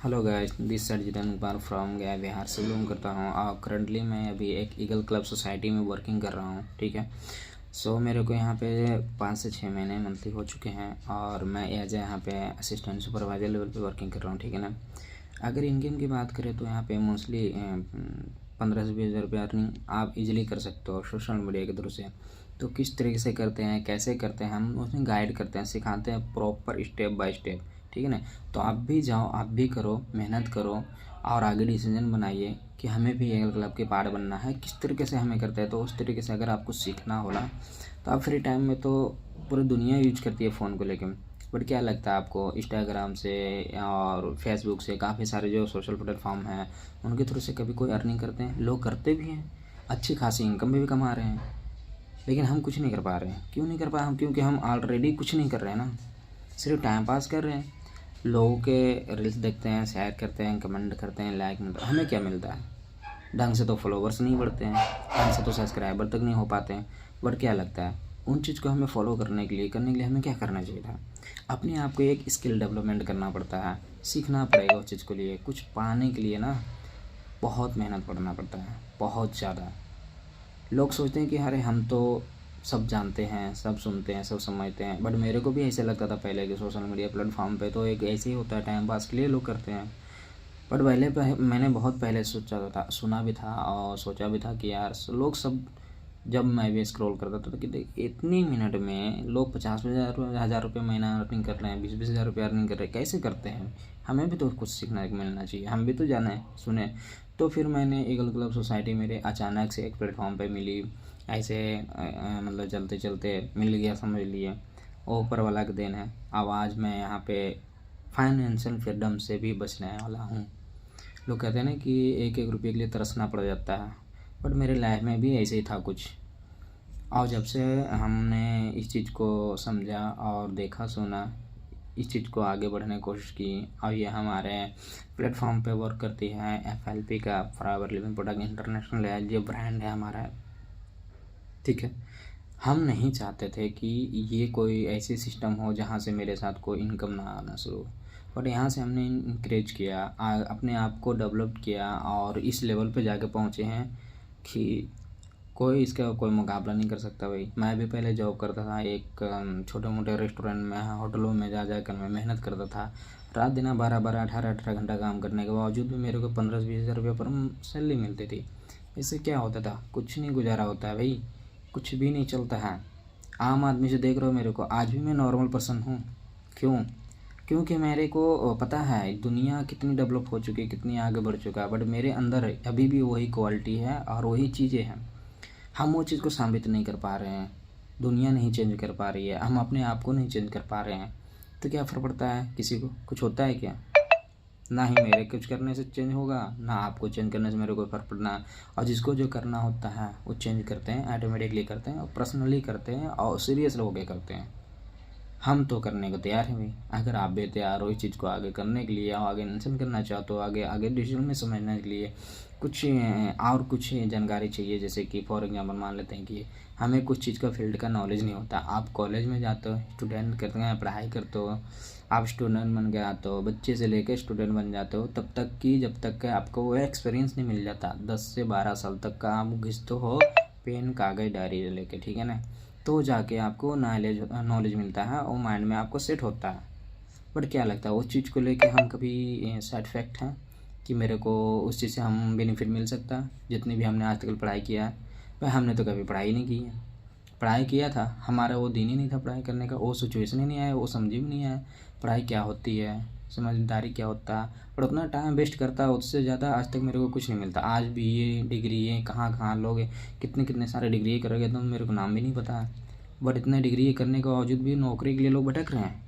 Hello guys, this side Jitan Kumar from Gaya Bihar से belong करता हूँ और करंटली मैं अभी एक ईगल क्लब सोसाइटी में वर्किंग कर रहा हूँ। ठीक है। मेरे को यहाँ पे 5 से 6 महीने मंथली हो चुके हैं और मैं एज यहाँ पे असिस्टेंट सुपरवाइजर लेवल पे वर्किंग कर रहा हूँ। ठीक है ना। अगर इनकम की बात करें तो यहाँ पे मोस्टली 15 से 20 हज़ार रुपये अर्निंग आप इजीली कर सकते हो सोशल मीडिया के थ्रू से। तो किस तरीके से करते हैं, कैसे करते हैं, हम उसमें गाइड करते हैं, सिखाते हैं प्रॉपर स्टेप बाय स्टेप। ठीक है ना। तो आप भी जाओ, आप भी करो, मेहनत करो और आगे डिसीजन बनाइए कि हमें भी ईगल क्लब के पार्ट बनना है। किस तरीके से हमें करते हैं तो उस तरीके से अगर आपको सीखना होला तो आप फ्री टाइम में, तो पूरी दुनिया यूज करती है फ़ोन को लेकर, बट क्या लगता है आपको इंस्टाग्राम से और फेसबुक से काफ़ी सारे जो सोशल प्लेटफॉर्म हैं उनके थ्रू से कभी कोई अर्निंग करते हैं? लोग करते भी हैं, अच्छी खासी इनकम भी कमा रहे हैं, लेकिन हम कुछ नहीं कर पा रहे हैं। क्यों नहीं कर पा हम? क्योंकि हम ऑलरेडी कुछ नहीं कर रहे हैं ना, सिर्फ टाइम पास कर रहे हैं। लोगों के रील्स देखते हैं, शेयर करते हैं, कमेंट करते हैं, लाइक मिलता है। हमें क्या मिलता है? ढंग से तो फॉलोवर्स नहीं बढ़ते हैं, ढंग से तो सब्सक्राइबर तक नहीं हो पाते हैं। बट क्या लगता है उन चीज़ को हमें फॉलो करने के लिए हमें क्या करना चाहिए था? अपने आप को एक स्किल डेवलपमेंट करना पड़ता है, सीखना पड़ेगा उस चीज़ के लिए। कुछ पाने के लिए ना बहुत मेहनत करना पड़ता है, बहुत ज़्यादा। लोग सोचते हैं कि अरे हम तो सब जानते हैं, सब सुनते हैं, सब समझते हैं, बट मेरे को भी ऐसे लगता था पहले कि सोशल मीडिया प्लेटफॉर्म पे तो एक ऐसे ही होता है, टाइम पास के लिए लोग करते हैं। बट मैंने बहुत पहले सोचा था, सुना भी था और सोचा भी था कि यार लोग सब, जब मैं भी स्क्रॉल करता था तो कि देख इतनी मिनट में लोग 50,000 रुपये महीना अर्निंग कर रहे हैं, 20-20 हज़ार रुपये अर्निंग कर रहे हैं, कैसे करते हैं? हमें भी तो कुछ सीखने को मिलना चाहिए, हम भी तो जाने सुने। तो फिर मैंने ईगल क्लब सोसाइटी मेरे अचानक से एक प्लेटफॉर्म पे मिली, ऐसे मतलब चलते चलते मिल गया, समझ लिए। वो ऊपर वाला का देन है। अब आज मैं यहाँ पे फाइनेंशियल फ्रीडम से भी बचने वाला हूँ। लोग कहते हैं ना कि एक एक रुपये के लिए तरसना पड़ जाता है, बट मेरे लाइफ में भी ऐसे ही था कुछ। और जब से हमने इस चीज़ को समझा और देखा सुना, इस चीज़ को आगे बढ़ने की कोशिश की, और ये हमारे प्लेटफॉर्म पे वर्क करती है FLP का, फॉरएवर लिविंग प्रोडक्ट इंटरनेशनल है, ये ब्रांड है हमारा। ठीक है। हम नहीं चाहते थे कि ये कोई ऐसी सिस्टम हो जहाँ से मेरे साथ कोई इनकम ना आना शुरू, बट यहाँ से हमने इंकरेज किया, अपने आप को डेवलप किया और इस लेवल पे जाके पहुँचे हैं कि कोई इसका कोई मुकाबला नहीं कर सकता भाई। मैं भी पहले जॉब करता था एक छोटे मोटे रेस्टोरेंट में, होटलों में जा कर मैं मेहनत करता था, रात दिन 12-12 18-18 घंटा काम करने के बावजूद भी मेरे को 15 से 20 हज़ार रुपये पर सैलरी मिलती थी। इससे क्या होता था? कुछ नहीं गुजारा होता है भाई, कुछ भी नहीं चलता है। आम आदमी से देख रहे हो मेरे को, आज भी मैं नॉर्मल पर्सन हूँ। क्यों? क्योंकि मेरे को पता है दुनिया कितनी डेवलप हो चुकी है, कितनी आगे बढ़ चुका है, बट मेरे अंदर अभी भी वही क्वालिटी है और वही चीज़ें हैं। हम वो चीज़ को साबित नहीं कर पा रहे हैं, दुनिया नहीं चेंज कर पा रही है, हम अपने आप को नहीं चेंज कर पा रहे हैं। तो क्या फ़र्क पड़ता है? किसी को कुछ होता है क्या? ना ही मेरे कुछ करने से चेंज होगा, ना आपको चेंज करने से मेरे को फ़र्क पड़ना। और जिसको जो करना होता है वो चेंज करते हैं, ऑटोमेटिकली करते हैं और पर्सनली करते हैं और सीरियस होकर करते हैं। हम तो करने को तैयार हैं भाई। अगर आप भी तैयार हो इस चीज़ को आगे करने के लिए और आगे मेंशन करना चाहते हो, आगे आगे डिजिटल में समझने के लिए कुछ और कुछ जानकारी चाहिए, जैसे कि फॉर एग्जांपल मान लेते हैं कि हमें कुछ चीज़ का फील्ड का नॉलेज नहीं होता। आप कॉलेज में जाते हो, स्टूडेंट करते हैं, पढ़ाई करते हो, आप स्टूडेंट बन के आते हो, बच्चे से लेकर स्टूडेंट बन जाते हो, तब तक कि जब तक कि आपको वो एक्सपीरियंस नहीं मिल जाता। 10 से 12 साल तक का आप घिसते हो पेन कागज़ डायरी लेके, ठीक है ना, तो जाके आपको नॉलेज मिलता है और माइंड में आपको सेट होता है। बट क्या लगता है उस चीज़ को लेके हम कभी सेटिस्फैक्ट हैं कि मेरे को उस चीज़ से हम बेनिफिट मिल सकता है? जितनी भी हमने आज तक पढ़ाई किया है, भाई हमने तो कभी पढ़ाई नहीं की है। पढ़ाई किया था, हमारा वो दिन ही नहीं था पढ़ाई करने का, वो सिचुएशन ही नहीं आया, वो समझ भी नहीं आया पढ़ाई क्या होती है, समझदारी क्या होता है। पर उतना टाइम वेस्ट करता है, उससे ज़्यादा आज तक मेरे को कुछ नहीं मिलता। आज भी ये डिग्री ये कहाँ कहाँ लोग कितने कितने सारे डिग्री कर गए, तो मेरे को नाम भी नहीं पता है। बट इतने डिग्री करने के बावजूद भी नौकरी के लिए लोग भटक रहे हैं,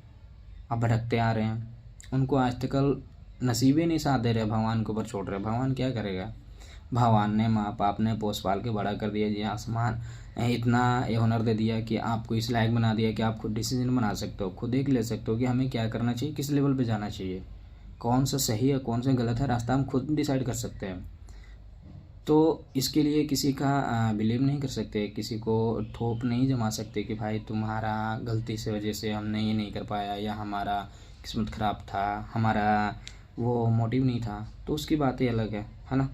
अब भटकते आ रहे हैं। उनको आज तक नसीब ही नहीं साथ दे रहे, भगवान के ऊपर छोड़ रहे। भगवान क्या करेगा? भगवान ने माँ बाप ने पोस पाल के बड़ा कर दिया जी, आसमान इतना ये हुनर दे दिया कि आपको इस लायक बना दिया कि आप खुद डिसीजन बना सकते हो, खुद एक ले सकते हो कि हमें क्या करना चाहिए, किस लेवल पे जाना चाहिए, कौन सा सही है कौन सा गलत है, रास्ता हम खुद डिसाइड कर सकते हैं। तो इसके लिए किसी का बिलीव नहीं कर सकते, किसी को थोप नहीं जमा सकते कि भाई तुम्हारा गलती से वजह से हमने ये नहीं कर पाया, या हमारा किस्मत ख़राब था, हमारा वो मोटिव नहीं था, तो उसकी बात ही अलग है ना।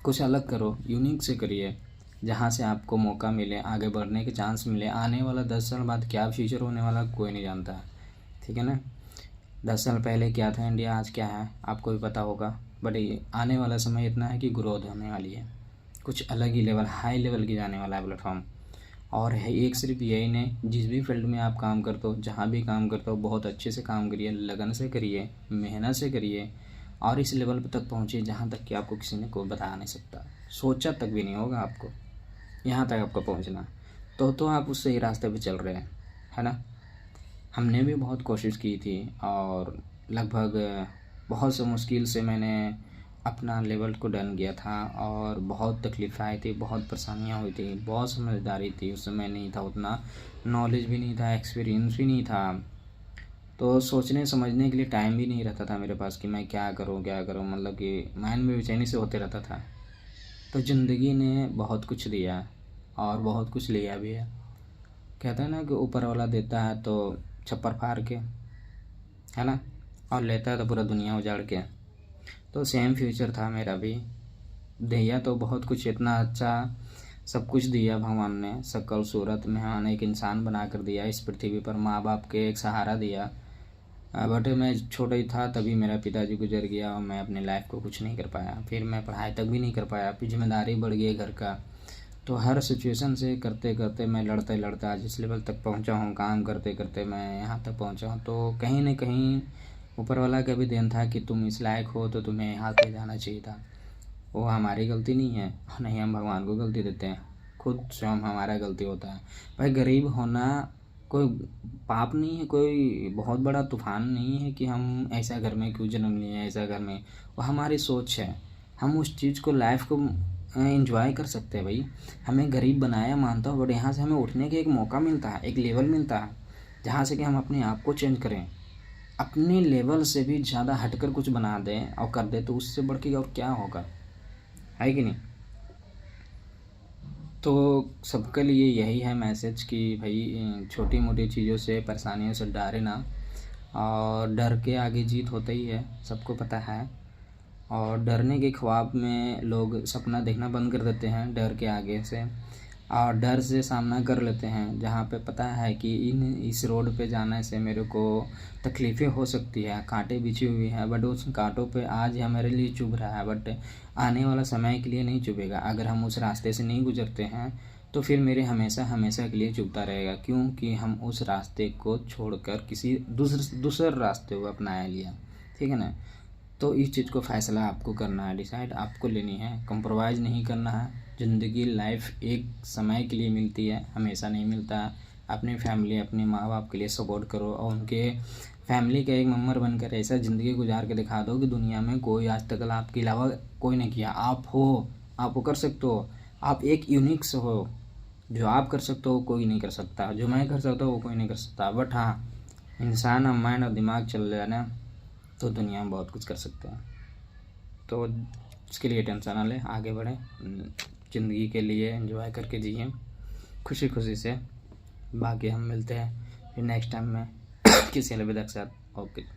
कुछ अलग करो, यूनिक से करिए, जहाँ से आपको मौका मिले, आगे बढ़ने के चांस मिले। आने वाला 10 साल बाद क्या फ्यूचर होने वाला कोई नहीं जानता है, ठीक है ना। 10 साल पहले क्या था इंडिया, आज क्या है आपको भी पता होगा। बट ये आने वाला समय इतना है कि ग्रोथ होने वाली है, कुछ अलग ही लेवल, हाई लेवल की जाने वाला है प्लेटफॉर्म। और है एक सिर्फ यही नहीं, जिस भी फील्ड में आप काम करते हो, जहाँ भी काम करते हो, बहुत अच्छे से काम करिए, लगन से करिए, मेहनत से करिए, और इस लेवल पर तक पहुँचिए जहाँ तक कि आपको किसी ने कोई बता नहीं सकता, सोचा तक भी नहीं होगा आपको यहाँ तक आपको पहुँचना। तो आप उस सही रास्ते पे चल रहे हैं, है ना। हमने भी बहुत कोशिश की थी, और लगभग बहुत से मुश्किल से मैंने अपना लेवल को डन किया था, और बहुत तकलीफ़ आई थी, बहुत परेशानियाँ हुई थी, बहुत समझदारी थी। उस समय नहीं था उतना नॉलेज भी नहीं था, एक्सपीरियंस भी नहीं था, तो सोचने समझने के लिए टाइम भी नहीं रहता था मेरे पास कि मैं क्या करूँ क्या करूँ, मतलब कि माइंड में बेचैनी से होते रहता था। तो ज़िंदगी ने बहुत कुछ दिया और बहुत कुछ लिया भी है। कहते हैं ना कि ऊपर वाला देता है तो छप्पर फाड़ के, है ना, और लेता है तो पूरा दुनिया उजाड़ के। तो सेम फ्यूचर था मेरा भी। दिया तो बहुत कुछ, इतना अच्छा सब कुछ दिया भगवान ने, शक्ल सूरत मेहमान एक इंसान बना कर दिया इस पृथ्वी पर, माँ बाप के एक सहारा दिया। बट मैं छोटा ही था तभी मेरा पिताजी गुजर गया, और मैं अपनी लाइफ को कुछ नहीं कर पाया। फिर मैं पढ़ाई तक भी नहीं कर पाया, फिर जिम्मेदारी बढ़ गई घर का। तो हर सिचुएशन से करते करते मैं लड़ते लड़ते आज इस लेवल तक पहुंचा हूं, काम करते करते मैं यहाँ तक पहुंचा हूं। तो कहीं न कहीं ऊपर वाला का भी देन था कि तुम इस लायक हो तो तुम्हें यहाँ पे जाना चाहिए था। वो हमारी गलती नहीं है, नहीं हम भगवान को गलती देते हैं, खुद स्वयं हमारा गलती होता है। भाई गरीब होना कोई पाप नहीं है, कोई बहुत बड़ा तूफान नहीं है कि हम ऐसा घर में क्यों जन्म लिए, ऐसा घर में। वो हमारी सोच है, हम उस चीज़ को, लाइफ को एंजॉय कर सकते हैं। भाई हमें गरीब बनाया मानता हूँ, बट यहाँ से हमें उठने का एक मौका मिलता है, एक लेवल मिलता है जहाँ से कि हम अपने आप को चेंज करें, अपने लेवल से भी ज़्यादा हटकर कुछ बना दें और कर दें, तो उससे बढ़ के और क्या होगा, है कि नहीं। तो सबके लिए यही है मैसेज कि भाई छोटी मोटी चीज़ों से, परेशानियों से डरे ना, और डर के आगे जीत होता ही है, सबको पता है। और डरने के ख्वाब में लोग सपना देखना बंद कर देते हैं डर के आगे से, और डर से सामना कर लेते हैं, जहाँ पे पता है कि इस रोड पे जाने से मेरे को तकलीफ़ें हो सकती है, कांटे बिछी हुई है, बट उस कांटों पे आज हमारे लिए चुभ रहा है, बट आने वाला समय के लिए नहीं चुभेगा। अगर हम उस रास्ते से नहीं गुजरते हैं तो फिर मेरे हमेशा हमेशा के लिए चुभता रहेगा, क्योंकि हम उस रास्ते को छोड़कर किसी दूसरे रास्ते को अपनाया लिया, ठीक है ना। तो इस चीज़ को फ़ैसला आपको करना है, डिसाइड आपको लेनी है, कंप्रोमाइज़ नहीं करना है। ज़िंदगी लाइफ एक समय के लिए मिलती है, हमेशा नहीं मिलता है। अपनी फैमिली, अपने माँ बाप के लिए सपोर्ट करो, और उनके फैमिली का एक मेम्बर बनकर ऐसा ज़िंदगी गुजार के दिखा दो कि दुनिया में कोई आज तक आपके अलावा कोई नहीं किया। आप हो, आप वो कर सकते हो, आप एक यूनिक्स हो, जो आप कर सकते हो कोई नहीं कर सकता, जो मैं कर सकता हूँ वो कोई नहीं कर सकता। बट हाँ, इंसान और माइंड और दिमाग चल जाए ना तो दुनिया में बहुत कुछ कर सकते हैं। तो इसके लिए टेंशन ना लें, आगे बढ़ें, ज़िंदगी के लिए एंजॉय करके जिए खुशी खुशी से। बाकी हम मिलते हैं फिर नेक्स्ट टाइम में किसी अलविदा के साथ। ओके।